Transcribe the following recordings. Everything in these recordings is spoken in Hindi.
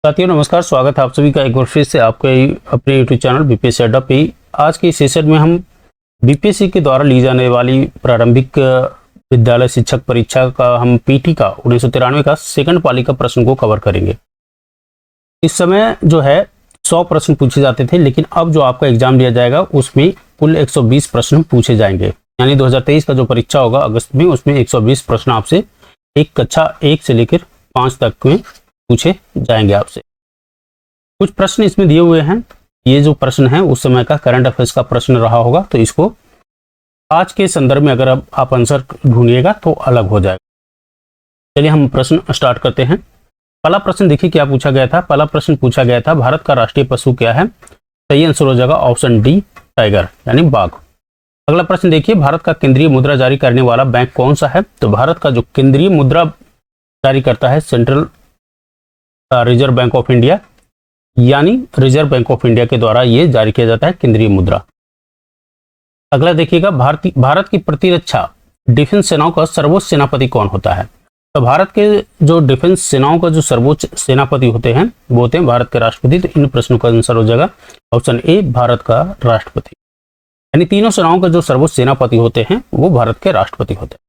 साथियों नमस्कार, स्वागत है आप सभी का एक बार फिर से आपके अपने यूट्यूब चैनल बीपीएससी अड्डा पे। आज के सेशन में हम बीपीएससी के द्वारा ली जाने वाली प्रारंभिक विद्यालय शिक्षक परीक्षा का हम पीटी का 1993 का सेकंड पाली का प्रश्न को कवर करेंगे। इस समय जो है 100 प्रश्न पूछे जाते थे, लेकिन अब जो आपका एग्जाम लिया जाएगा उसमें कुल 120 प्रश्न पूछे जाएंगे। यानी 2023 का जो परीक्षा होगा अगस्त में, उसमें 120 प्रश्न आपसे एक कक्षा 1 से लेकर 5 तक में पूछे जाएंगे आपसे। कुछ प्रश्न इसमें दिए हुए हैं। ये जो प्रश्न है उस समय का करंट अफेयर्स का प्रश्न रहा होगा, तो इसको आज के संदर्भ में अगर आप आंसर ढूंढिएगा तो अलग हो जाएगा। चलिए हम प्रश्न स्टार्ट करते हैं। पहला प्रश्न देखिए क्या पूछा गया था। पहला प्रश्न पूछा गया था, भारत का राष्ट्रीय पशु क्या है? सही आंसर हो जाएगा ऑप्शन डी, टाइगर यानी बाघ। अगला प्रश्न देखिए, भारत का केंद्रीय मुद्रा जारी करने वाला बैंक कौन सा है? तो भारत का जो केंद्रीय मुद्रा जारी करता है central reserve bank of India, यानी रिजर्व बैंक ऑफ इंडिया के द्वारा ये जारी किया जाता है केंद्रीय मुद्रा। अगला देखिएगा, भारत की प्रतिरक्षा डिफेंस सेनाओं का सर्वोच्च सेनापति कौन होता है? तो भारत के जो डिफेंस सेनाओं का जो सर्वोच्च सेनापति होते हैं वो होते हैं भारत के राष्ट्रपति। तो इन प्रश्नों का आंसर हो जाएगा ऑप्शन ए, भारत का राष्ट्रपति। यानी तीनों सेनाओं का जो सर्वोच्च सेनापति होते हैं वो भारत के राष्ट्रपति होते हैं।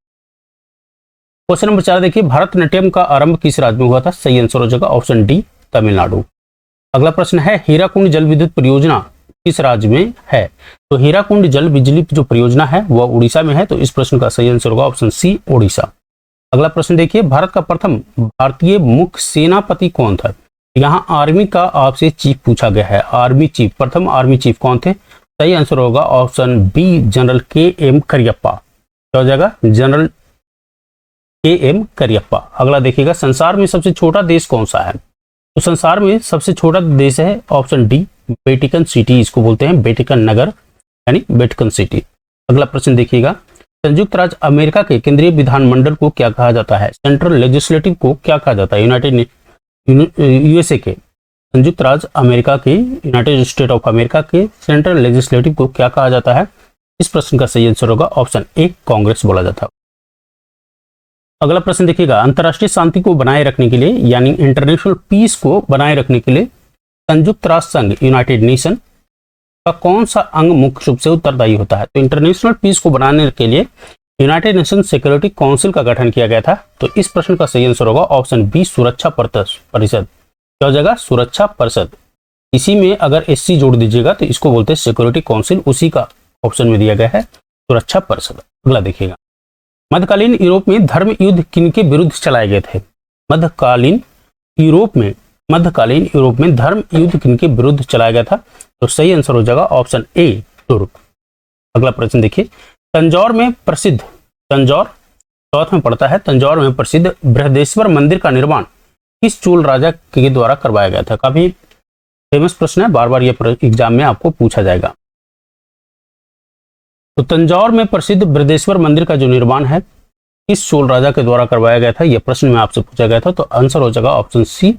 क्वेश्चन नंबर 4 देखिए, भारतनाट्यम का आरंभ किस राज्य में हुआ था? सही आंसर हो जाएगा ऑप्शन डी, तमिलनाडु। अगला प्रश्न है, हीराकुंड जल विद्युत परियोजना किस राज्य में है? तो हीराकुंड जल बिजली जो परियोजना है वह उड़ीसा में है। तो इस प्रश्न का सही आंसर होगा ऑप्शन सी, उड़ीसा। अगला प्रश्न देखिए, भारत का प्रथम भारतीय मुख्य सेनापति कौन था? यहाँ आर्मी का आपसे चीफ पूछा गया है। आर्मी चीफ, प्रथम आर्मी चीफ कौन थे? सही आंसर होगा option B, general K M. Cariappa. क्या हो जाएगा? General K M. करियप्पा। अगला देखिएगा, संसार में सबसे छोटा देश कौन सा है? तो संसार में सबसे छोटा देश है ऑप्शन डी, वेटिकन सिटी। इसको बोलते हैं वेटिकन नगर यानी वेटिकन सिटी। अगला प्रश्न देखिएगा, संयुक्त राज्य अमेरिका के केंद्रीय विधानमंडल को क्या कहा जाता है? सेंट्रल लेजिस्लेटिव को क्या कहा जाता है? यूएसए के संयुक्त राज्य अमेरिका के, यूनाइटेड स्टेट ऑफ अमेरिका के सेंट्रल लेजिस्लेटिव को क्या कहा जाता है? इस प्रश्न का सही आंसर होगा ऑप्शन ए, कांग्रेस बोला जाता है। अगला प्रश्न देखिएगा, अंतर्राष्ट्रीय शांति को बनाए रखने के लिए यानी इंटरनेशनल पीस को बनाए रखने के लिए संयुक्त राष्ट्र संघ यूनाइटेड नेशन का कौन सा अंग मुख्य रूप से उत्तरदायी होता है? तो इंटरनेशनल पीस को बनाने के लिए यूनाइटेड नेशन सिक्योरिटी काउंसिल का गठन किया गया था। तो इस प्रश्न का सही आंसर होगा ऑप्शन बी, सुरक्षा परिषद। क्या हो जाएगा? सुरक्षा परिषद। इसी में अगर एससी जोड़ दीजिएगा तो इसको बोलते हैं सिक्योरिटी काउंसिल, उसी का ऑप्शन में दिया गया है सुरक्षा परिषद। अगला देखिएगा, मध्यकालीन यूरोप में धर्म युद्ध किनके विरुद्ध चलाए गए थे? मध्यकालीन यूरोप में धर्म युद्ध किनके विरुद्ध चलाया गया था? तो सही आंसर हो जाएगा ऑप्शन ए, तुर्क। अगला प्रश्न देखिए, तंजौर में पड़ता है, तंजौर में प्रसिद्ध बृहदेश्वर मंदिर का निर्माण किस चोल राजा के द्वारा करवाया गया था? काफी फेमस प्रश्न है, बार बार ये एग्जाम में आपको पूछा जाएगा। तो तंजौर में प्रसिद्ध बृहदेश्वर मंदिर का जो निर्माण है किस चोल राजा के द्वारा करवाया गया था? यह प्रश्न में आपसे पूछा गया था। तो आंसर हो जाएगा ऑप्शन सी,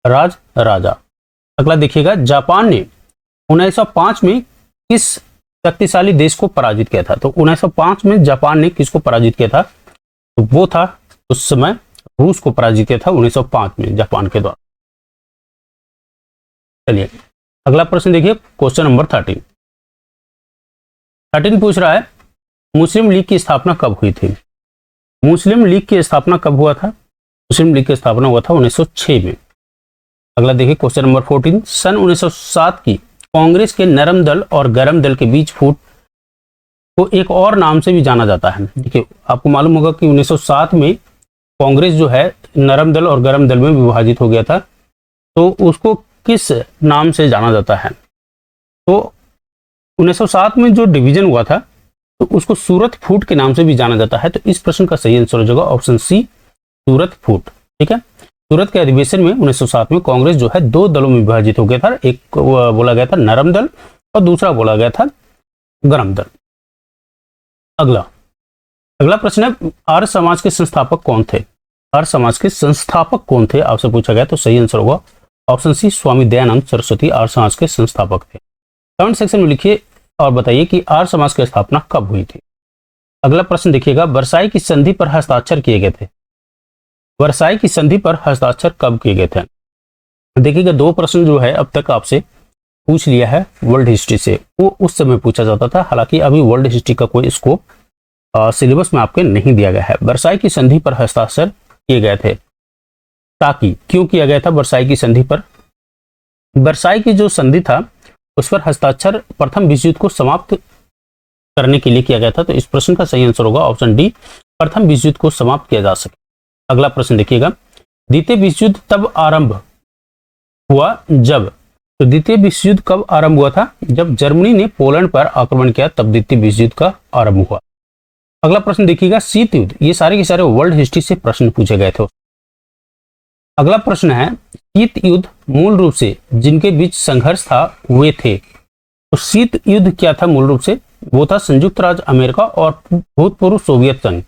राज राजा। अगला देखिएगा, जापान ने 1905 में किस शक्तिशाली देश को पराजित किया था? तो 1905 में जापान ने किसको पराजित किया था? तो वो था उस समय रूस को पराजित किया था 1905 में जापान के द्वारा। चलिए अगला प्रश्न देखिए, क्वेश्चन नंबर 13 पूछ रहा है, मुस्लिम लीग की स्थापना कब हुई थी? मुस्लिम लीग की स्थापना कब हुआ था? मुस्लिम लीग की स्थापना हुआ था 1906 में। अगला देखिए क्वेश्चन नंबर 14, सन 1907 की कांग्रेस के नरम दल और गरम दल के बीच फूट को एक और नाम से भी जाना जाता है। देखिए आपको मालूम होगा कि 1907 में कांग्रेस जो है नरम दल और गरम दल में विभाजित हो गया था, तो उसको किस नाम से जाना जाता है? तो 1907 में जो डिवीजन हुआ था तो उसको सूरत फूट के नाम से भी जाना जाता है। तो इस प्रश्न का सही आंसर हो जाएगा ऑप्शन सी, सूरत फूट। ठीक है, सूरत के अधिवेशन में 1907 में कांग्रेस जो है 2 दलों में विभाजित हो गया था। एक बोला गया था नरम दल और दूसरा बोला गया था गरम दल। अगला प्रश्न है, आर्य समाज के संस्थापक कौन थे? आर्य समाज के संस्थापक कौन थे आपसे पूछा गया। तो सही आंसर होगा ऑप्शन सी, स्वामी दयानंद सरस्वती आर्य समाज के संस्थापक थे। कमेंट सेक्शन में लिखिए और बताइए कि आर्य समाज की स्थापना कब हुई थी। अगला प्रश्न देखिएगा, वर्साई की संधि पर हस्ताक्षर किए गए थे। वर्साई की संधि पर हस्ताक्षर कब किए गए थे? देखिएगा 2 प्रश्न जो है अब तक आपसे पूछ लिया है वर्ल्ड हिस्ट्री से, वो उस समय पूछा जाता था। हालांकि अभी वर्ल्ड हिस्ट्री का कोई स्कोप सिलेबस में आपके नहीं दिया गया है। वर्साई की संधि पर हस्ताक्षर किए गए थे, ताकि क्यों किया गया था वर्साई की संधि पर? वर्साई की जो संधि था उस पर हस्ताक्षर प्रथम विश्व युद्ध को समाप्त करने के लिए किया गया था। तो इस प्रश्न का सही आंसर होगा ऑप्शन डी, प्रथम विश्व युद्ध को समाप्त किया जा सके। अगला प्रश्न देखिएगा, द्वितीय विश्व युद्ध तब आरंभ हुआ जब, तो द्वितीय विश्व युद्ध कब आरंभ हुआ था? जब जर्मनी ने पोलैंड पर आक्रमण किया, तब द्वितीय विश्व युद्ध का आरंभ हुआ। अगला प्रश्न देखिएगा, शीत युद्ध, ये सारे के सारे वर्ल्ड हिस्ट्री से प्रश्न पूछे गए थे। अगला प्रश्न है, शीत युद्ध मूल रूप से जिनके बीच संघर्ष था वे थे। तो शीत युद्ध क्या था मूल रूप से? वो था संयुक्त राज्य अमेरिका और भूतपूर्व सोवियत संघ,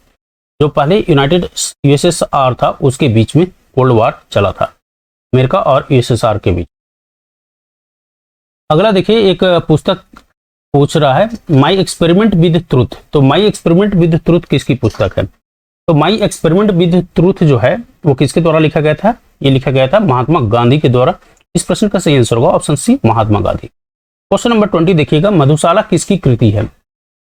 जो पहले यूनाइटेड यूएसएसआर था, उसके बीच में कोल्ड वॉर चला था, अमेरिका और यूएसएसआर के बीच। अगला देखिए, एक पुस्तक पूछ रहा है माई एक्सपेरिमेंट विद ट्रूथ। तो माई एक्सपेरिमेंट विद ट्रूथ किसकी पुस्तक है? तो माई एक्सपेरिमेंट विद ट्रूथ जो है वो किसके द्वारा लिखा गया था? ये लिखा गया था महात्मा गांधी के द्वारा। इस प्रश्न का सही आंसर होगा ऑप्शन सी, महात्मा गांधी। क्वेश्चन नंबर 20 देखिएगा, मधुशाला किसकी कृति है?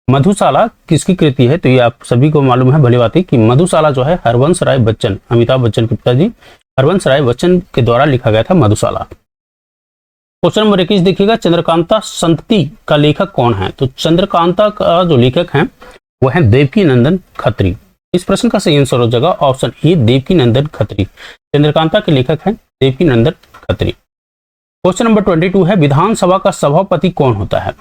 मधुशाला किसकी कृति है? तो ये आप सभी को मालूम है भली बात है कि मधुशाला जो है हरवंश राय बच्चन, अमिताभ बच्चन के पिताजी हरवंश राय बच्चन के द्वारा लिखा गया था मधुशाला। क्वेश्चन नंबर 21 देखिएगा, चंद्रकांता संतति का लेखक कौन है? तो चंद्रकांता का जो लेखक है वो है देवकी नंदन खत्री। इस प्रश्न का सही आंसर हो जाएगा ऑप्शन ए, देवकी नंदन खत्री। चंद्रकांता के लेखक हैं देवकी नंदन खत्री। क्वेश्चन नंबर 22 है, विधानसभा का सभापति कौन होता है?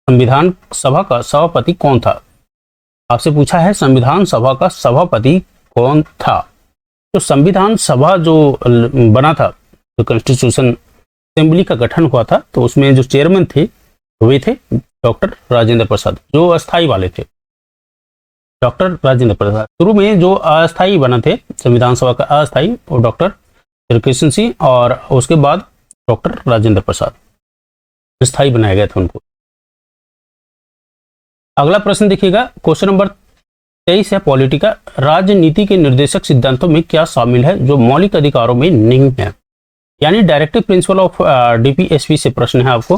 संविधान सभा का सभापति कौन था? आपसे पूछा है संविधान सभा का सभापति कौन था। तो संविधान सभा जो बना था, जो कॉन्स्टिट्यूशन असेंबली का गठन हुआ था, तो उसमें जो चेयरमैन थे वे थे डॉक्टर राजेंद्र प्रसाद, जो अस्थाई वाले थे, डॉक्टर राजेंद्र प्रसाद। शुरू में जो अस्थाई बना थे संविधान सभा का अस्थाई, वो डॉक्टर कृष्ण सिंह, और उसके बाद डॉक्टर राजेंद्र प्रसाद स्थायी बनाया गया था उनको। अगला प्रश्न देखिएगा, क्वेश्चन नंबर 23 है पॉलिटिका, राजनीति के निर्देशक सिद्धांतों में क्या शामिल है जो मौलिक अधिकारों में नहीं है? यानी डायरेक्टिव प्रिंसिपल ऑफ डीपीएसपी से प्रश्न है आपको,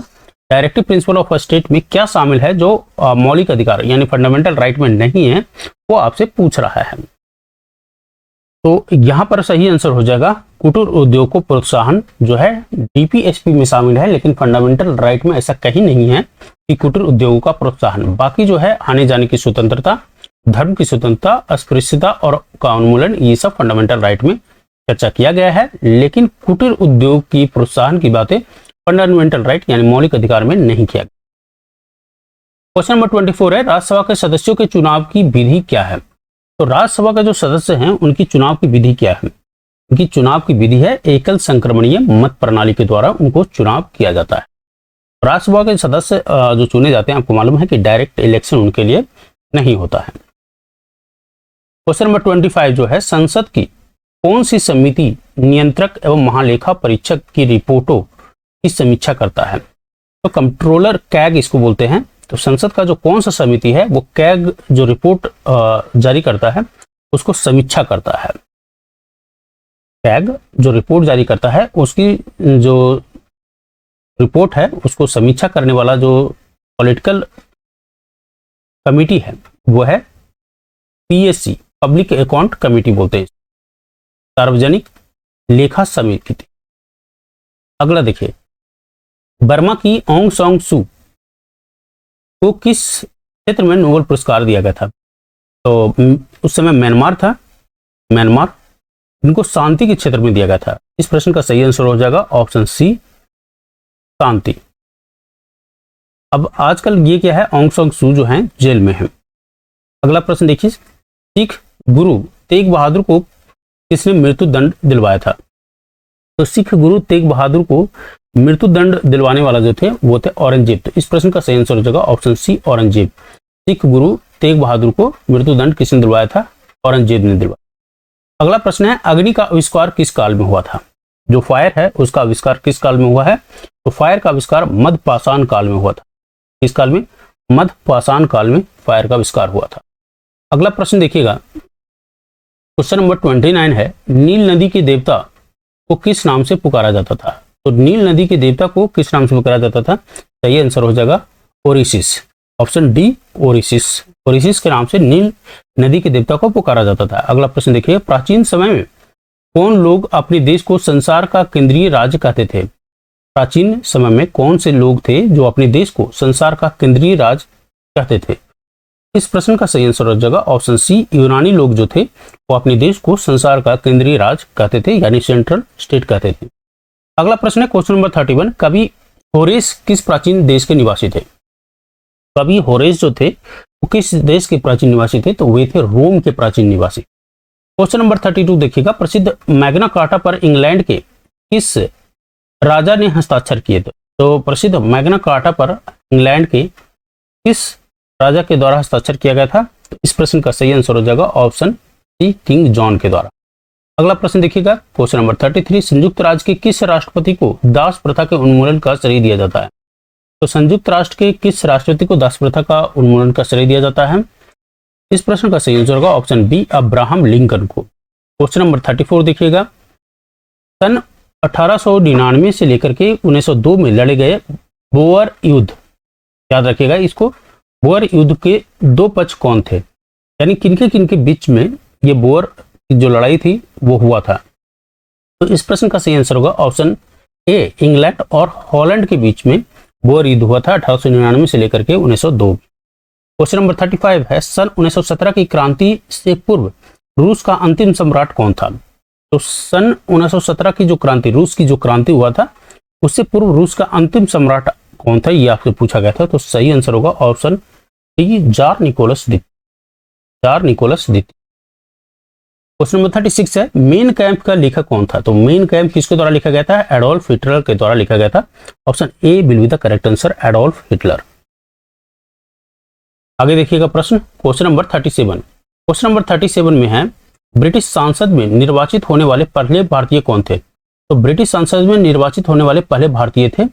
डायरेक्टिव प्रिंसिपल ऑफ स्टेट में क्या शामिल है जो मौलिक अधिकार यानी फंडामेंटल राइट में नहीं है, वो आपसे पूछ रहा है। तो यहां पर सही आंसर हो जाएगा कुटीर उद्योग को प्रोत्साहन, जो है डीपीएसपी में शामिल है, लेकिन फंडामेंटल राइट में ऐसा कहीं नहीं है कि कुटीर उद्योगों का प्रोत्साहन। बाकी जो है आने जाने की स्वतंत्रता, धर्म की स्वतंत्रता, अस्पृश्यता और का उन्मूलन, ये सब फंडामेंटल राइट में चर्चा किया गया है, लेकिन कुटीर उद्योग की प्रोत्साहन की बातें फंडामेंटल राइट यानी मौलिक अधिकार में नहीं किया गया। क्वेश्चन नंबर 24 है, राज्यसभा के सदस्यों के चुनाव की विधि क्या है? तो राज्यसभा के जो सदस्य हैं उनकी चुनाव की विधि क्या है? उनकी चुनाव की विधि है एकल संक्रमणीय मत प्रणाली के द्वारा उनको चुनाव किया जाता है। राज्यसभा के सदस्य जो चुने जाते हैं, आपको मालूम है कि डायरेक्ट इलेक्शन उनके लिए नहीं होता है। क्वेश्चन नंबर 25 जो है, संसद की कौन सी समिति नियंत्रक एवं महालेखा परीक्षक की रिपोर्टों की समीक्षा करता है? तो कंट्रोलर, कैग इसको बोलते हैं। तो संसद का जो कौन सा समिति है वो कैग जो रिपोर्ट जारी करता है उसको समीक्षा करता है। कैग जो रिपोर्ट जारी करता है उसकी जो रिपोर्ट है उसको समीक्षा करने वाला जो पॉलिटिकल कमिटी है वो है पीएससी, पब्लिक अकाउंट कमिटी बोलते हैं, सार्वजनिक लेखा समिति। अगला देखिए, बर्मा की ऑंग सांग सू को किस क्षेत्र में नोबेल पुरस्कार दिया गया था? तो उस समय म्यांमार था, म्यांमार, इनको शांति के क्षेत्र में दिया गया था। इस प्रश्न का सही आंसर हो जाएगा ऑप्शन सी, शांति। अब आजकल ये क्या है, ऑंग सांग सू जो है जेल में है। अगला प्रश्न देखिए, सिख गुरु तेग बहादुर को किसने मृत्यु दंड दिलवाया था? तो सिख गुरु तेग बहादुर को मृत्यु दंड दिलवाने वाला जो थे वो थे औरंगजेब। तो इस प्रश्न का सही आंसर हो जाएगा ऑप्शन सी, औरंगजेब। सिख गुरु तेग बहादुर को मृत्यु दंड किसने दिलवाया था? औरंगजेब ने दिलवाया। अगला प्रश्न है, अग्नि का आविष्कार किस काल में हुआ था? जो फायर है उसका आविष्कार किस काल में हुआ है? तो फायर का आविष्कार मध्य पाषाण काल में हुआ था। किस काल में? मध्य पाषाण काल में फायर का आविष्कार हुआ था। अगला प्रश्न देखिएगा, क्वेश्चन नंबर 29 है, नील नदी के देवता को किस नाम से पुकारा जाता था? तो नील नदी के देवता को किस नाम से पुकारा जाता था? सही आंसर हो जाएगा ओरिसिस, ऑप्शन डी ओरिसिस। ओरिसिस के नाम से नील नदी के देवता को पुकारा जाता था। अगला प्रश्न देखिए, प्राचीन समय में कौन लोग अपने देश को संसार का केंद्रीय राज्य कहते थे? प्राचीन समय में कौन से लोग थे जो अपने देश को संसार का केंद्रीय राज्य कहते थे? इस प्रश्न का सही आंसर हो जाएगा ऑप्शन सी, यूनानी लोग जो थे वो अपने देश को संसार का केंद्रीय राज्य कहते थे, यानी सेंट्रल स्टेट कहते थे। अगला प्रश्न है क्वेश्चन नंबर 31, कवि होरेस किस प्राचीन देश के निवासी थे? कवि होरेस जो थे वो किस देश के प्राचीन निवासी थे? तो वे थे रोम के प्राचीन निवासी। क्वेश्चन नंबर 32 देखिएगा, प्रसिद्ध मैग्ना कार्टा पर इंग्लैंड के किस राजा ने हस्ताक्षर किए थे? तो प्रसिद्ध मैग्ना कार्टा पर इंग्लैंड के किस राजा के द्वारा हस्ताक्षर किया गया था? तो इस प्रश्न का सही आंसर हो जाएगा ऑप्शन सी, किंग जॉन के द्वारा। अगला प्रश्न देखिएगा, क्वेश्चन नंबर 33, संयुक्त राज्य के किस राष्ट्रपति को दास प्रथा के उन्मूलन का श्रेय दिया जाता है? तो संयुक्त राष्ट्र के किस राष्ट्रपति को दास प्रथा का उन्मूलन का श्रेय दिया जाता है? इस प्रश्न का सही आंसर होगा ऑप्शन बी, अब्राहम लिंकन को। क्वेश्चन नंबर 34 देखिएगा, सन 1899 से लेकर के 1902 में लड़े गए बोअर युद्ध, याद रखिएगा इसको, बोअर युद्ध के दो पक्ष कौन थे? यानी किनके बीच में ये बोअर की जो लड़ाई थी वो हुआ था? तो इस प्रश्न का सही आंसर होगा ऑप्शन ए, इंग्लैंड और हॉलैंड के बीच में बोअर युद्ध हुआ था 1899 से लेकर के 1902। क्वेश्चन नंबर 35 है, सन 1917 की क्रांति से पूर्व रूस का अंतिम सम्राट कौन था? तो सन 1917 की जो क्रांति, रूस की जो क्रांति हुआ था, उससे पूर्व रूस का अंतिम सम्राट कौन था, ये आपसे पूछा गया था। तो सही आंसर होगा ऑप्शन डी, जार निकोलस द्वितीय, जार निकोलस द्वितीय। क्वेश्चन नंबर 36 है, मेन कैंप का लेखक कौन था? तो मेन कैंप किसके द्वारा लिखा गया था? एडोल्फ हिटलर के द्वारा लिखा गया था। Option A will be the correct answer, Adolf Hitler. आगे देखिएगा प्रश्न क्वेश्चन नंबर 37। क्वेश्चन नंबर 37 में है, ब्रिटिश संसद में निर्वाचित होने वाले पहले भारतीय कौन थे? तो ब्रिटिश संसद में निर्वाचित होने वाले पहले भारतीय थे,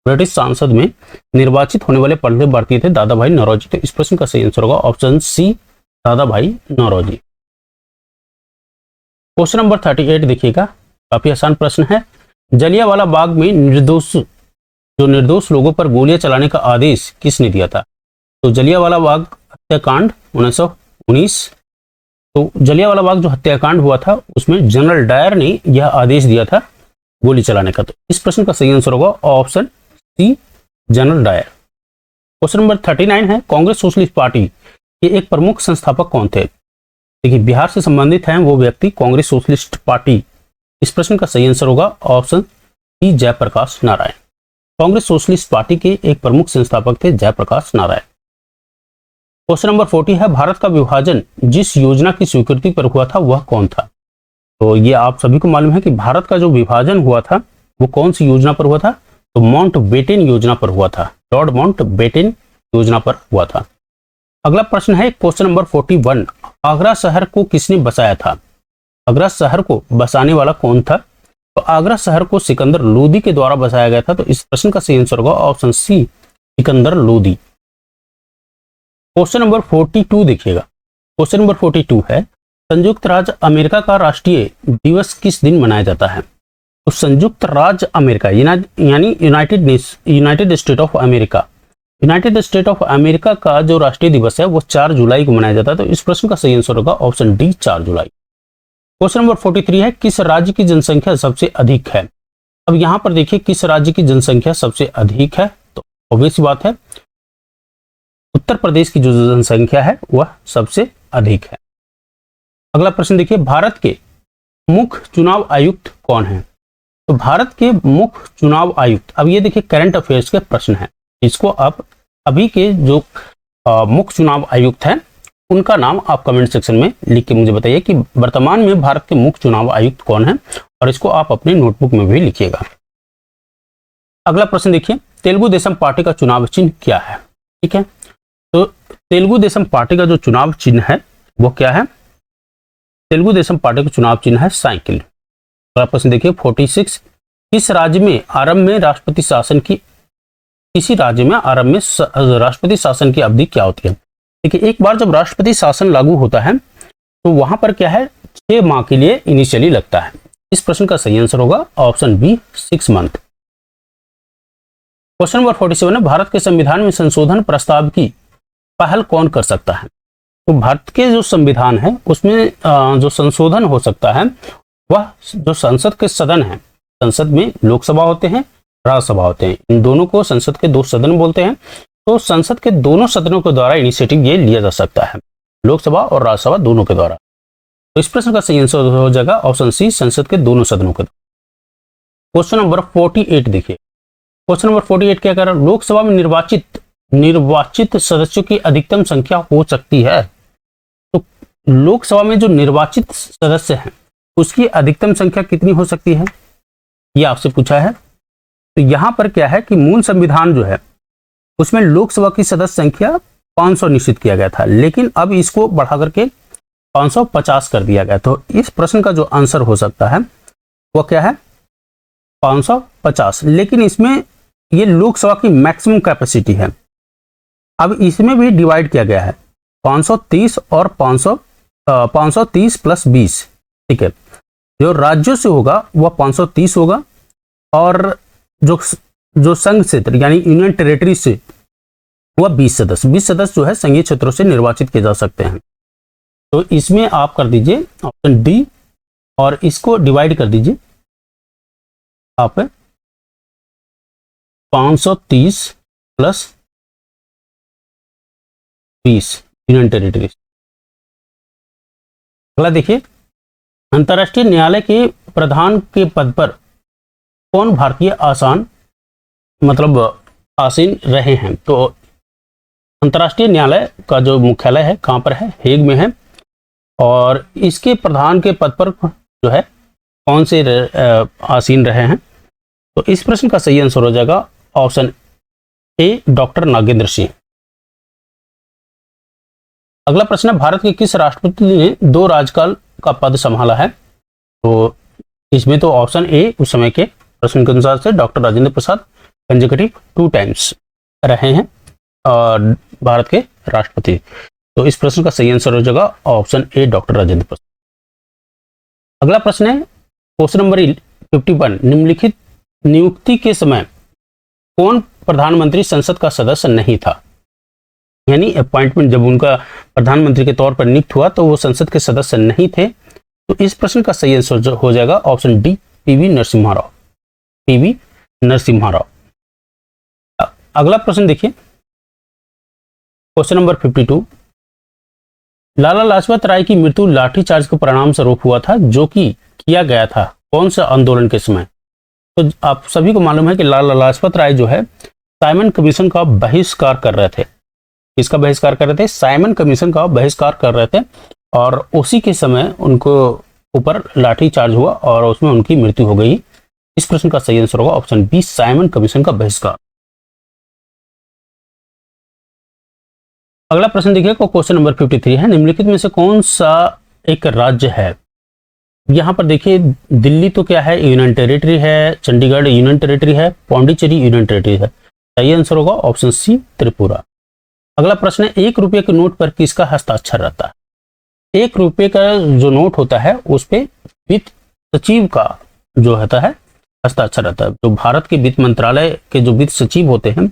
ब्रिटिश संसद में निर्वाचित होने वाले पहले भारतीय थे दादा भाई नौरोजी। तो इस प्रश्न का सही आंसर होगा ऑप्शन सी, दादा भाई नौरोजी। क्वेश्चन नंबर 38 देखिएगा, काफी आसान प्रश्न है, जलियांवाला बाग में निर्दोष लोगों पर गोलियां चलाने का आदेश किसने दिया था? तो जलियांवाला बाग हत्याकांड 1919, तो जलियांवाला बाग जो हत्याकांड हुआ था उसमें जनरल डायर ने यह आदेश दिया था गोली चलाने का। तो इस प्रश्न का सही आंसर होगा option C, general Dyer. Question number 39 है, कांग्रेस सोशलिस्ट पार्टी के एक प्रमुख संस्थापक कौन थे? देखिए बिहार से संबंधित हैं वो व्यक्ति, कांग्रेस सोशलिस्ट पार्टी। इस प्रश्न का सही आंसर होगा option C, Jayaprakash Narayan. Congress Socialist Party के एक प्रमुख संस्थापक थे जयप्रकाश नारायण। क्वेश्चन नंबर 40 है, भारत का विभाजन जिस योजना की स्वीकृति पर हुआ था वह कौन था? तो ये आप सभी को मालूम है कि भारत का जो विभाजन हुआ था वो कौन सी योजना पर हुआ था? तो माउंटबेटन योजना पर हुआ था, लॉर्ड माउंटबेटन योजना पर हुआ था। अगला प्रश्न है क्वेश्चन नंबर 41, आगरा शहर को किसने बसाया था? आगरा शहर को बसाने वाला कौन था? तो आगरा शहर को सिकंदर लोदी के द्वारा बसाया गया था। तो इस प्रश्न का सही आंसर होगा option C, Sikandar Lodi. Question number 42 देखिएगा, क्वेश्चन नंबर 42 है, संयुक्त राज्य अमेरिका का राष्ट्रीय दिवस किस दिन मनाया जाता है? तो संयुक्त राज्य अमेरिका यानी United state of America, United state of America का जो राष्ट्रीय दिवस है वो 4 जुलाई को मनाया जाता है। तो इस प्रश्न का सही आंसर होगा ऑप्शन डी, 4 जुलाई। क्वेश्चन नंबर 43 है, किस राज्य की जनसंख्या सबसे अधिक है? अब यहां पर देखिए किस राज्य की जनसंख्या सबसे अधिक है? तो ऑब्वियस बात है उत्तर प्रदेश की जो जनसंख्या है वह सबसे अधिक है। अगला प्रश्न देखिए, भारत के मुख्य चुनाव आयुक्त कौन है? तो भारत के मुख्य चुनाव आयुक्त, अब ये देखिए करंट अफेयर्स के प्रश्न है, इसको आप अभी के जो मुख्य चुनाव आयुक्त हैं उनका नाम आप कमेंट सेक्शन में लिख के मुझे बताइए कि वर्तमान में भारत के मुख्य चुनाव आयुक्त कौन है, और इसको आप अपने नोटबुक में भी लिखिएगा। अगला प्रश्न देखिए, तेलुगु देशम पार्टी का चुनाव चिन्ह क्या है? ठीक है, तो तेलुगु देशम पार्टी का जो चुनाव चिन्ह है वो क्या है? तेलुगु देशम पार्टी का चुनाव चिन्ह है साइकिल। अगला प्रश्न देखिए 46, किस राज्य में आरंभ में राष्ट्रपति शासन की, किसी राज्य में आरंभ में राष्ट्रपति शासन की अवधि क्या होती है? देखिए एक बार जब राष्ट्रपति शासन लागू होता है तो वहां पर क्या है 6 माह के लिए इनिशियली लगता है, इस प्रश्न का सही आंसर होगा option B 6 month. Question number 47 है, भारत के संविधान में संशोधन प्रस्ताव की पहल कौन कर सकता है? तो भारत के जो संविधान है उसमें जो संशोधन हो सकता है वह जो संसद के सदन है, संसद में लोकसभा होते हैं, राज्यसभा होते हैं, इन दोनों को संसद के दो सदन बोलते हैं। तो संसद के दोनों सदनों के द्वारा इनिशिएटिव ये लिया जा सकता है, लोकसभा और राज्यसभा दोनों के द्वारा। तो इस प्रश्न का सही आंसर हो जाएगा ऑप्शन सी, संसद के दोनों सदनों के द्वारा। क्वेश्चन नंबर 48 देखिए, क्वेश्चन नंबर 48 क्या कह रहा है, लोकसभा में निर्वाचित सदस्यों की अधिकतम संख्या हो सकती है। तो लोकसभा में जो निर्वाचित सदस्य हैं उसकी अधिकतम संख्या कितनी हो सकती है, यह आपसे पूछा है। तो यहां पर क्या है कि मूल संविधान जो है उसमें लोकसभा की सदस्य संख्या 500 निश्चित किया गया था, लेकिन अब इसको बढ़ा करके 550 कर दिया गया। तो इस प्रश्न का जो आंसर हो सकता है वो क्या है, 550। लेकिन इसमें ये लोकसभा की मैक्सिमम कैपेसिटी है। अब इसमें भी डिवाइड किया गया है 530 और 530 प्लस 20, ठीक है। जो राज्यों से होगा वह 530 होगा और जो संघ क्षेत्र यानी यूनियन टेरिटरी से वह 20 सदस्य जो है संघीय क्षेत्रों से निर्वाचित किए जा सकते हैं। तो इसमें आप कर दीजिए ऑप्शन डी और इसको डिवाइड कर दीजिए आप 530 प्लस 20 यूनियन टेरिटरी। अगला देखिए, अंतर्राष्ट्रीय न्यायालय के प्रधान के पद पर कौन भारतीय आसीन रहे हैं? तो अंतर्राष्ट्रीय न्यायालय का जो मुख्यालय है कहां पर है, हेग में है, और इसके प्रधान के पद पर जो है कौन से आसीन रहे हैं? तो इस प्रश्न का सही आंसर हो जाएगा option A, doctor Nagendra Singh. अगला प्रश्न है, भारत के किस राष्ट्रपति ने 2 राज्यकाल का पद संभाला है? तो इसमें तो ऑप्शन ए उस समय के प्रश्न के अनुसार से doctor Rajendra Prasad consecutive 2 times रहे हैं और भारत के राष्ट्रपति। तो इस प्रश्न का सही आंसर हो जाएगा option A, doctor Rajendra Prasad. अगला प्रश्न है क्वेश्चन नंबर 51, निम्नलिखित नियुक्ति के समय कौन प्रधानमंत्री संसद का सदस्य नहीं था? यानी अपॉइंटमेंट जब उनका प्रधानमंत्री के तौर पर नियुक्त हुआ तो वो संसद के सदस्य नहीं थे। तो इस प्रश्न का सही आंसर हो जाएगा option D, PV Narasimha Rao. PV Narasimha Rao. अगला प्रश्न देखिए, क्वेश्चन नंबर 52, लाला लाजपत राय की मृत्यु लाठीचार्ज के परिणाम स्वरूप हुआ था, जो कि किया गया था कौन सा आंदोलन के समय? तो आप सभी को मालूम है कि लाला लाजपत राय जो है साइमन कमीशन का बहिष्कार कर रहे थे। किसका बहिष्कार कर रहे थे? साइमन कमीशन का बहिष्कार कर रहे थे, और उसी के समय उनको ऊपर लाठीचार्ज हुआ और उसमें उनकी मृत्यु हो गई। इस प्रश्न का सही आंसर होगा ऑप्शन बी, साइमन कमीशन का बहिष्कार। अगला प्रश्न देखिए, क्वेश्चन नंबर 53 है, निम्नलिखित में से कौन सा एक राज्य है? यहां पर देखिए, दिल्ली तो क्या है, यूनियन टेरिटरी है, चंडीगढ़ यूनियन टेरिटरी है, पौंडीचेरी यूनियन टेरिटरी है। सही आंसर होगा ऑप्शन सी, त्रिपुरा। अगला प्रश्न है, 1 रुपये के नोट पर किसका हस्ताक्षर रहता है? 1 रुपये का जो नोट होता है उस पे वित्त सचिव का जो होता है हस्ताक्षर रहता है। जो भारत के वित्त मंत्रालय के जो वित्त सचिव होते हैं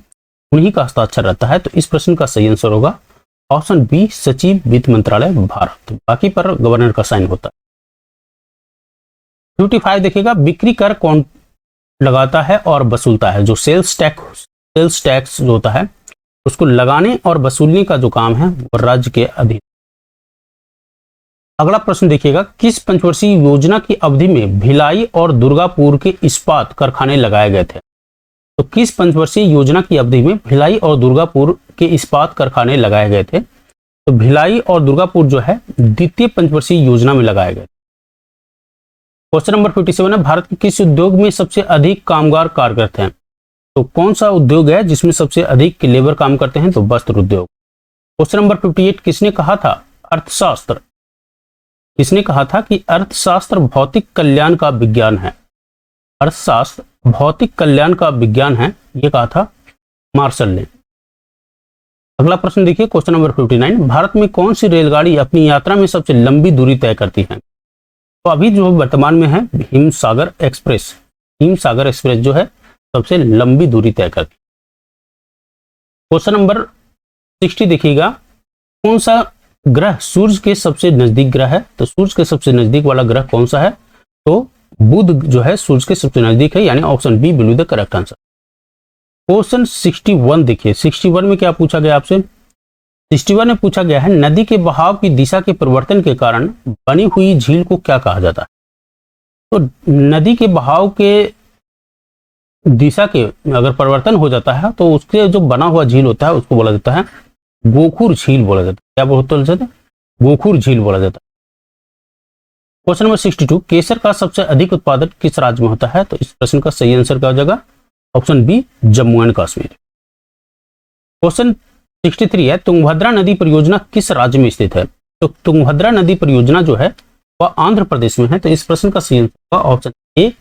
उन्हीं का हस्ताक्षर रहता है। तो इस प्रश्न का सही आंसर होगा ऑप्शन बी, सचिव वित्त मंत्रालय भारत। बाकी पर गवर्नर का साइन होता है। 55 देखिएगा, बिक्री कर कौन लगाता है और वसूलता है? जो सेल्स टैक्स जो होता है उसको लगाने और वसूलने का जो काम है वो राज्य के अधीन। अगला प्रश्न देखिएगा, किस पंचवर्षीय योजना की अवधि में भिलाई और दुर्गापुर के इस्पात कारखाने लगाए गए थे? तो किस पंचवर्षीय योजना की अवधि में भिलाई और दुर्गापुर के इस्पात कारखाने लगाए गए थे? तो भिलाई और दुर्गापुर जो है द्वितीय पंचवर्षीय योजना में लगाए गए। क्वेश्चन नंबर 57 है, भारत के किस उद्योग में सबसे अधिक कामगार कार्यरत हैं? तो कौन सा उद्योग है जिसमें सबसे अधिक लेबर काम करते हैं? तो वस्त्र उद्योग। क्वेश्चन नंबर 58, किसने कहा था कि अर्थशास्त्र भौतिक कल्याण का विज्ञान है? अर्थशास्त्र भौतिक कल्याण का विज्ञान है, यह कहा था मार्शल ने। अगला प्रश्न देखिए, क्वेश्चन नंबर 59, भारत में कौन सी रेलगाड़ी अपनी यात्रा में सबसे लंबी दूरी तय करती है? तो अभी जो वर्तमान में है हिमसागर एक्सप्रेस, हिमसागर एक्सप्रेस जो है सबसे लंबी दूरी तय करती। क्वेश्चन नंबर 60 देखिएगा, कौन सा ग्रह सूर्य के सबसे नजदीक ग्रह है? तो सूर्य के सबसे नजदीक वाला ग्रह कौन सा है? तो बुध जो है सूर्य के सबसे नजदीक है, यानी option B will be the correct answer. Question 61 देखिए, 61 में क्या पूछा गया आपसे? 61 में पूछा गया है नदी के बहाव की दिशा के परिवर्तन के कारण बनी हुई झील को क्या कहा जाता है? तो नदी के बहाव के दिशा के अगर परिवर्तन हो जाता है तो उसके जो बना हुआ झील होता है उसको बोला जाता है गोखुर झील बोला जाता है। क्या बोलते हैं? गोखुर झील बोला जाता है। क्वेश्चन नंबर 62, केसर का सबसे अधिक उत्पादन किस राज्य में होता है? तो इस प्रश्न का सही आंसर क्या हो जाएगा? Option B Jammu and Kashmir. Question 63 है, तुंगभद्रा नदी परियोजना किस राज्य में स्थित है? तो तुंगभद्रा नदी परियोजना जो है वह आंध्र प्रदेश में है। तो इस प्रश्न का सही answer option A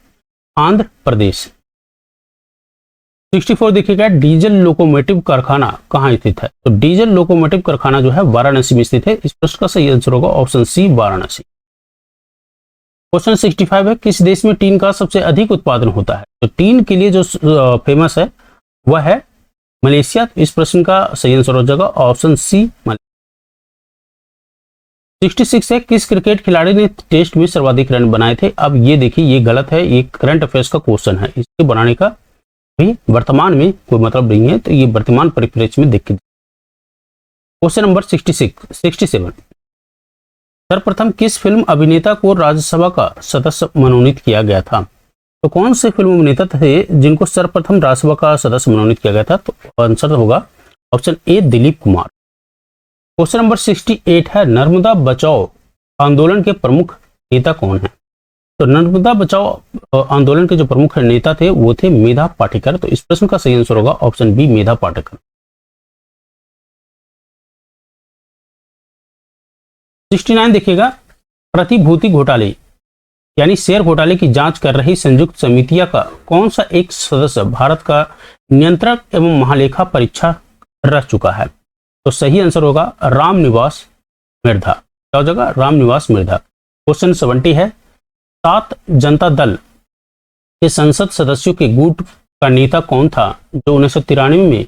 Andhra Pradesh. 64 देखिएगा, डीजल लोकोमोटिव कारखाना कहाँ स्थित है? तो डीजल लोकोमोटिव कारखाना जो है वाराणसी में स्थित है। इस प्रश्न का सही आंसर होगा ऑप्शन सी वाराणसी। क्वेश्चन 65 है, किस देश में टीन का सबसे अधिक उत्पादन होता है? तो टीन के लिए जो फेमस है वह है मलेशिया। इस प्रश्न का सही आंसर हो जाएगा ऑप्शन सी। 66 है, किस क्रिकेट खिलाड़ी ने टेस्ट में सर्वाधिक रन बनाए थे? अब ये देखिए ये गलत है, ये करंट अफेयर्स का क्वेश्चन है, इसके बनाने का भी वर्तमान में कोई मतलब नहीं है, तो ये वर्तमान परिप्रेक्ष्य में देखिए। क्वेश्चन नंबर 67, सर्वप्रथम किस फिल्म अभिनेता को राज्यसभा का सदस्य मनोनीत किया गया था? तो कौन से फिल्म अभिनेता थे जिनको सर्वप्रथम राज्यसभा का सदस्य मनोनीत किया गया था? तो आंसर होगा option A Dilip Kumar. Question number 68 है, नर्मदा बचाओ आंदोलन के प्रमुख नेता कौन है? तो नर्मदा बचाओ आंदोलन के जो प्रमुख नेता थे वो थे मेधा पाटेकर। तो इस प्रश्न का सही आंसर होगा ऑप्शन बी मेधा पाटेकर। 69 देखिएगा, प्रतिभूति घोटाले यानी शेयर घोटाले की जांच कर रही संयुक्त समितियां का कौन सा एक सदस्य भारत का नियंत्रक एवं महालेखा परीक्षा रह चुका है? तो सही आंसर होगा रामनिवास मिर्धा। क्या हो जाएगा? रामनिवास मिर्धा। क्वेश्चन 70 है, 7 जनता दल के संसद सदस्यों के गुट का नेता कौन था जो 1993 में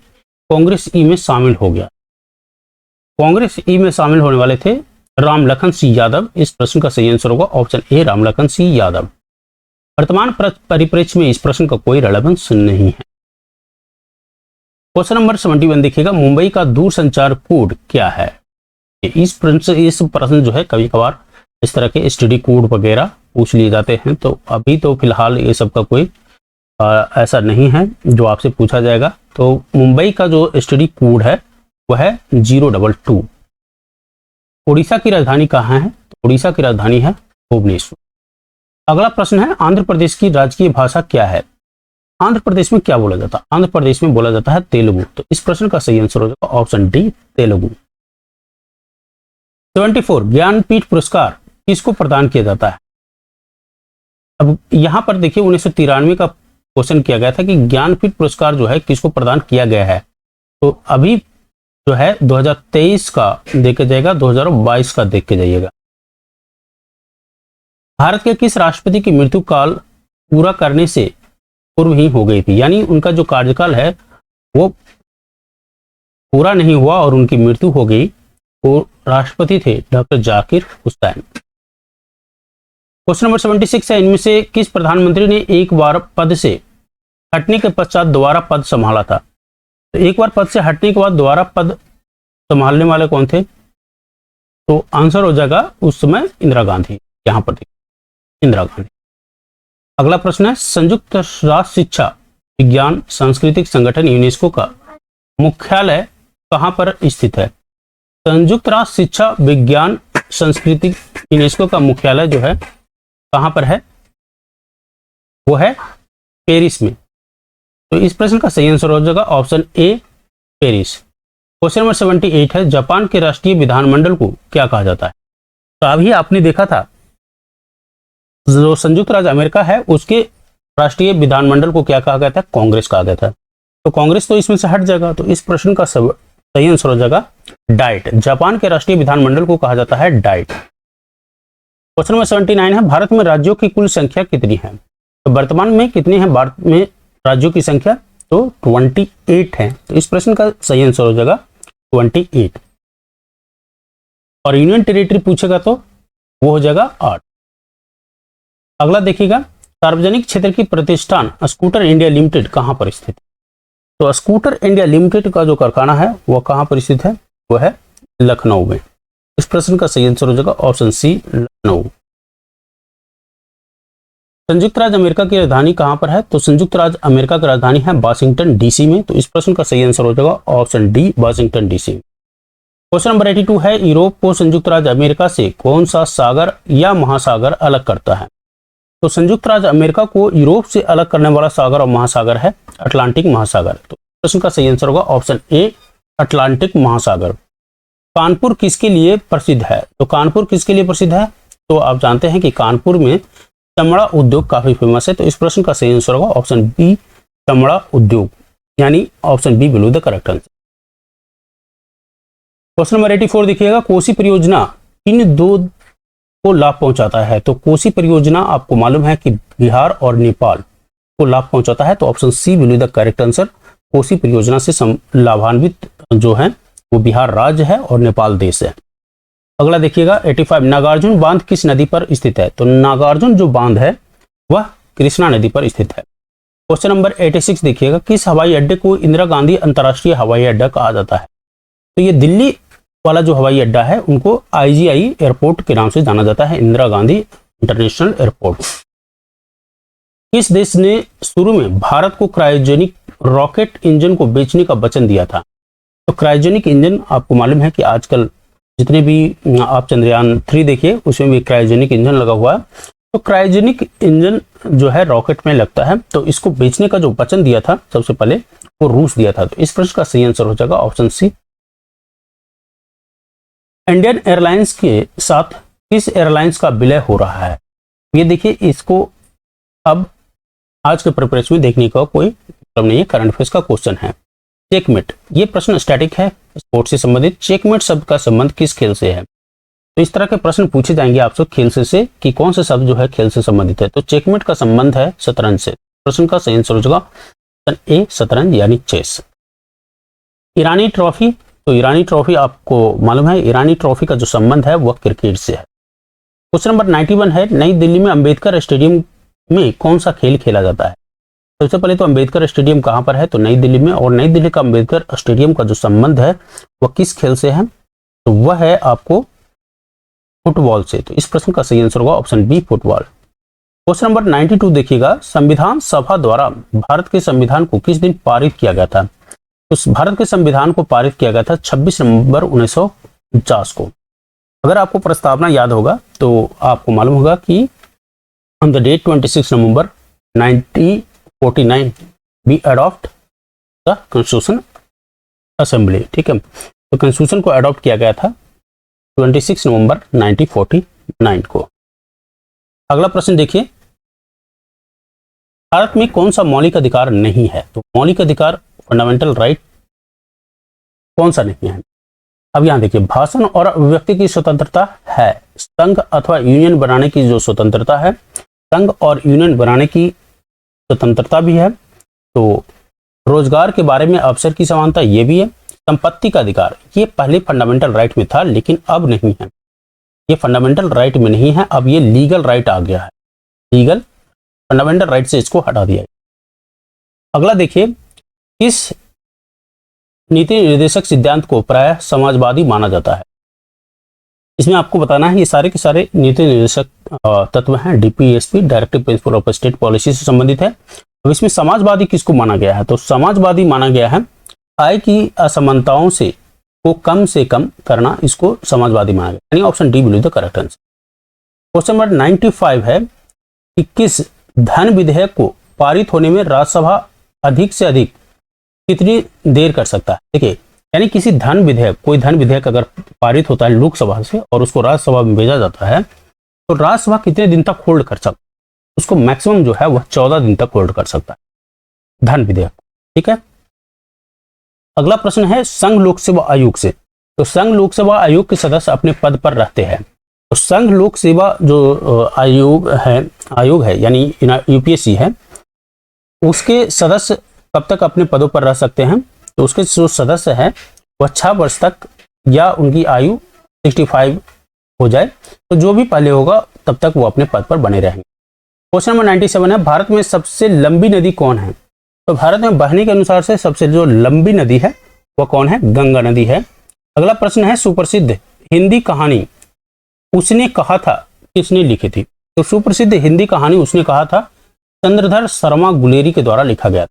कांग्रेस ई में शामिल हो गया? कांग्रेस ई में शामिल होने वाले थे रामलखन सिंह यादव। इस प्रश्न का सही आंसर होगा ऑप्शन ए रामलखन सिंह यादव। वर्तमान परिप्रेक्ष्य में इस प्रश्न का कोई रेलेवेंस नहीं है। क्वेश्चन नंबर 71 देखिएगा, मुंबई का दूरसंचार कोड क्या है? इस प्रश्न जो है कभी कभार इस तरह के एसटीडी कोड वगैरह पूछ लिए जाते हैं, तो अभी तो फिलहाल ये सब का कोई ऐसा नहीं है जो आपसे पूछा जाएगा। तो मुंबई का जो एसटीडी कोड है वह है 022। उड़ीसा की राजधानी कहाँ है? तो उड़ीसा की राजधानी है भुवनेश्वर। अगला प्रश्न है, आंध्र प्रदेश की राजकीय भाषा क्या है? आंध्र प्रदेश में क्या बोला जाता है? आंध्र प्रदेश में बोला जाता है तेलुगु। तो इस प्रश्न का सही आंसर हो जाएगा ऑप्शन डी तेलुगु। 74 ज्ञानपीठ पुरस्कार किसको प्रदान किया जाता है? अब यहां पर देखिए 1993 का क्वेश्चन किया गया था कि ज्ञानपीठ पुरस्कार जो है किसको प्रदान किया गया है। तो अभी जो है 2023 का देख के जाएगा, 2022 का देख के जाइएगा। भारत के किस राष्ट्रपति की मृत्यु काल पूरा करने से पूर्व ही हो गई थी, यानी उनका जो कार्यकाल है वो पूरा नहीं हुआ और उनकी मृत्यु हो गई। वो राष्ट्रपति थे doctor Zakir Hussain. Question number 76 है, इनमें से किस प्रधानमंत्री ने एक बार पद से हटने के पश्चात दोबारा पद संभाला था? तो एक बार पद से हटने के बाद दोबारा पद संभालने वाले कौन थे? तो आंसर हो जाएगा उस समय इंदिरा गांधी। यहां पर देखिए इंदिरा गांधी। अगला प्रश्न है, संयुक्त राष्ट्र शिक्षा विज्ञान सांस्कृतिक संगठन यूनेस्को का मुख्यालय कहां पर स्थित है? संयुक्त राष्ट्र शिक्षा विज्ञान सांस्कृतिक यूनेस्को का मुख्यालय जो है कहां पर है? वो है पेरिस में। तो इस प्रश्न का सही आंसर हो जाएगा option A Paris. Question number 78 है, जापान के राष्ट्रीय विधानमंडल को क्या कहा जाता है? तो अभी आपने देखा था जो संयुक्त राज्य अमेरिका है उसके राष्ट्रीय विधानमंडल को क्या कहा गया था? कांग्रेस कहा गया था। तो कांग्रेस तो इसमें से हट जाएगा। तो इस प्रश्न का सही आंसर हो जाएगा डाइट। जापान के राष्ट्रीय विधानमंडल को कहा जाता है डाइट। क्वेश्चन नंबर 79 है, भारत में राज्यों की कुल संख्या कितनी है? तो वर्तमान में कितनी है भारत में राज्यों की संख्या? तो 28 है। तो इस प्रश्न का सही आंसर हो जाएगा 28। और यूनियन टेरिटरी पूछेगा तो वो हो जाएगा 8। अगला देखिएगा, सार्वजनिक क्षेत्र की प्रतिष्ठान स्कूटर इंडिया लिमिटेड कहां पर स्थित है? तो स्कूटर इंडिया लिमिटेड का जो कारखाना है वह कहां पर स्थित है? वो है लखनऊ में। इस प्रश्न का सही आंसर हो जाएगा ऑप्शन सी, लखनऊ। संयुक्त राज्य अमेरिका की राजधानी कहां पर है? तो संयुक्त राज्य अमेरिका की राजधानी है वाशिंगटन डीसी में। तो इस प्रश्न का सही आंसर हो जाएगा option D, Washington DC. Question number 82 है, यूरोप को संयुक्त राज्य अमेरिका से कौन सा सागर या महासागर अलग करता है? तो संयुक्त राज्य अमेरिका को यूरोप से अलग करने वाला सागर और महासागर है अटलांटिक महासागर। तो प्रश्न का सही आंसर होगा ऑप्शन ए, अटलांटिक महासागर। कानपुर किसके लिए प्रसिद्ध है? तो कानपुर किसके लिए प्रसिद्ध है? तो आप जानते हैं कि कानपुर में चमड़ा उद्योग काफी फेमस है। तो इस प्रश्न का सही आंसर होगा ऑप्शन बी, चमड़ा उद्योग, यानी option B will be the correct answer. Question number 84 देखिएगा, कोसी परियोजना किन दो को लाभ पहुंचाता है? तो कोसी परियोजना आपको मालूम है कि बिहार और नेपाल को लाभ पहुंचाता है। तो option C will be the correct answer. Kosi परियोजना से लाभान्वित जो है वो बिहार राज्य है और नेपाल देश है। अगला देखिएगा 85, नागार्जुन बांध किस नदी पर स्थित है? तो नागार्जुन जो बांध है वह कृष्णा नदी पर स्थित है। क्वेश्चन नंबर 86 देखिएगा, किस हवाई अड्डे को इंदिरा गांधी अंतर्राष्ट्रीय हवाई अड्डा कहा जाता है? तो ये दिल्ली वाला जो हवाई अड्डा है उनको IGI एयरपोर्ट के नाम से जाना जाता है, इंदिरा गांधी इंटरनेशनल एयरपोर्ट। किस देश ने शुरू में भारत को क्रायोजेनिक रॉकेट इंजन को बेचने का वचन दिया था? तो क्रायोजेनिक इंजन आपको मालूम है कि आजकल जितने भी आप चंद्रयान 3 देखिए उसमें भी क्रायोजेनिक इंजन लगा हुआ है। तो क्रायोजेनिक इंजन जो है रॉकेट में लगता है, तो इसको बेचने का जो वचन दिया था सबसे पहले वो रूस दिया था। तो इस प्रश्न का सही आंसर हो जाएगा ऑप्शन सी। इंडियन एयरलाइंस के साथ किस एयरलाइंस का विलय हो रहा है? ये देखिए, इसको अब आज के प्रिपरेशन में देखने का कोई मतलब नहीं है, करंट अफेयर्स का क्वेश्चन है। चेकमेट, ये प्रश्न स्टैटिक है, स्पोर्ट्स से संबंधित। चेकमेट शब्द का संबंध किस खेल से है? तो इस तरह के प्रश्न पूछे जाएंगे आपसे खेल से कि कौन सा शब्द जो है खेल से संबंधित है। तो चेकमेट का संबंध है शतरंज से। प्रश्न का सही आंसर हो जाएगा ऑप्शन ए, शतरंज यानी चेस। ईरानी ट्रॉफी, तो ईरानी ट्रॉफी आपको मालूम है, ईरानी ट्रॉफी का जो संबंध है वह क्रिकेट से है। क्वेश्चन नंबर 91 है, नई दिल्ली में अंबेडकर स्टेडियम में कौन सा खेल खेला जाता है? सबसे पहले तो अंबेडकर स्टेडियम कहां पर है? तो नई दिल्ली में। और नई दिल्ली का अंबेडकर स्टेडियम का जो संबंध है वह किस खेल से है? तो वह है आपको फुटबॉल से। तो इस प्रश्न का सही आंसर होगा option B, football. Question number 92 देखिएगा, संविधान सभा द्वारा भारत के संविधान को किस दिन पारित किया गया था? तो भारत के संविधान को पारित किया गया था 26 नवंबर 1949 को। अगर आपको प्रस्तावना याद होगा तो आपको मालूम होगा कि on the date 26 November 1949 we adopt the constitution assembly. ठीक है, तो कॉन्स्टिट्यूशन को अडॉप्ट किया गया था 26 नवंबर 1949 को। अगला प्रश्न देखिए, भारत में कौन सा मौलिक अधिकार नहीं है? तो मौलिक अधिकार फंडामेंटल राइट कौन सा नहीं है? अब यहां देखिए, भाषण और अभिव्यक्ति की स्वतंत्रता है, संघ अथवा यूनियन बनाने की जो स्वतंत्रता है, संघ और यूनियन बनाने की स्वतंत्रता भी है। तो रोजगार के बारे में अवसर की समानता ये भी है। संपत्ति का अधिकार ये पहले फंडामेंटल राइट में था लेकिन अब नहीं है, ये फंडामेंटल राइट में नहीं है, अब ये लीगल राइट आ गया है। लीगल फंडामेंटल राइट से इसको हटा दिया। अगला देखिए, किस नीति निर्देशक सिद्धांत को प्रायः समाजवादी माना जाता है? इसमें आपको बताना है ये सारे के सारे नीति निर्देशक तत्व हैं, DPSP directive principle of state policy से संबंधित है। अब इसमें समाजवादी किसको माना गया है? तो समाजवादी माना गया है आय की असमानताओं को कम से कम करना, इसको समाजवादी माना गया, यानी option D will be the correct answer. Question number 95 है कि किस धन विधेयक को पारित होने में राज्यसभा अधिक से अधिक कितनी देर कर सकता है? देखिए, यानी किसी धन विधेयक, कोई धन विधेयक अगर पारित होता है लोकसभा से और उसको राज्यसभा में भेजा जाता है तो राज्यसभा कितने दिन तक होल्ड कर सकता है? उसको मैक्सिमम जो है वह 14 दिन तक होल्ड कर सकता है धन विधेयक। ठीक है, अगला प्रश्न है संघ लोक सेवा आयोग से। तो संघ लोक सेवा आयोग के सदस्य अपने पद पर रहते हैं तो संघ लोक सेवा जो आयोग है यानी यूपीएससी है, उसके सदस्य कब तक अपने पदों पर रह सकते हैं? तो उसके जो सदस्य हैं वह 6 वर्ष तक या उनकी आयु 65 हो जाए, तो जो भी पहले होगा तब तक वो अपने पद पर बने रहेंगे। क्वेश्चन नंबर 97 है, भारत में सबसे लंबी नदी कौन है? तो भारत में बहने के अनुसार से सबसे जो लंबी नदी है वह कौन है? गंगा नदी है। अगला प्रश्न है, सुप्रसिद्ध हिंदी कहानी उसने कहा था किसने लिखी थी? तो सुप्रसिद्ध हिंदी कहानी उसने कहा था चंद्रधर शर्मा गुलेरी के द्वारा लिखा गया था।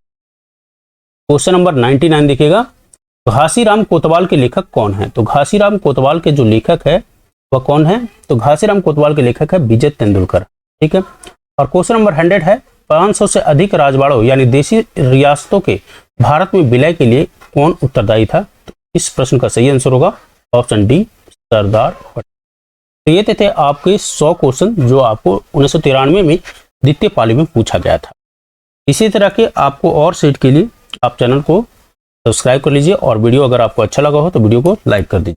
क्वेश्चन नंबर 99 देखिएगा, घासीराम कोतवाल के लेखक कौन है? तो घासीराम कोतवाल के जो लेखक है वह कौन है? तो घासीराम कोतवाल के लेखक है विजय तेंदुलकर। ठीक है। और क्वेश्चन नंबर 100 है, 500 से अधिक राजवाड़ों यानी देशी रियासतों के भारत में विलय के लिए कौन उत्तरदायी था? तो इस प्रश्न का सही आंसर होगा ऑप्शन डी, सरदार पटेल। तो ये थे आपके 100 क्वेश्चन जो आपको 1993 में द्वितीय पाली में पूछा गया था। इसी तरह के आपको और सेट के लिए आप चैनल को सब्सक्राइब कर लीजिए और वीडियो अगर आपको अच्छा लगा हो तो वीडियो को लाइक कर दीजिए।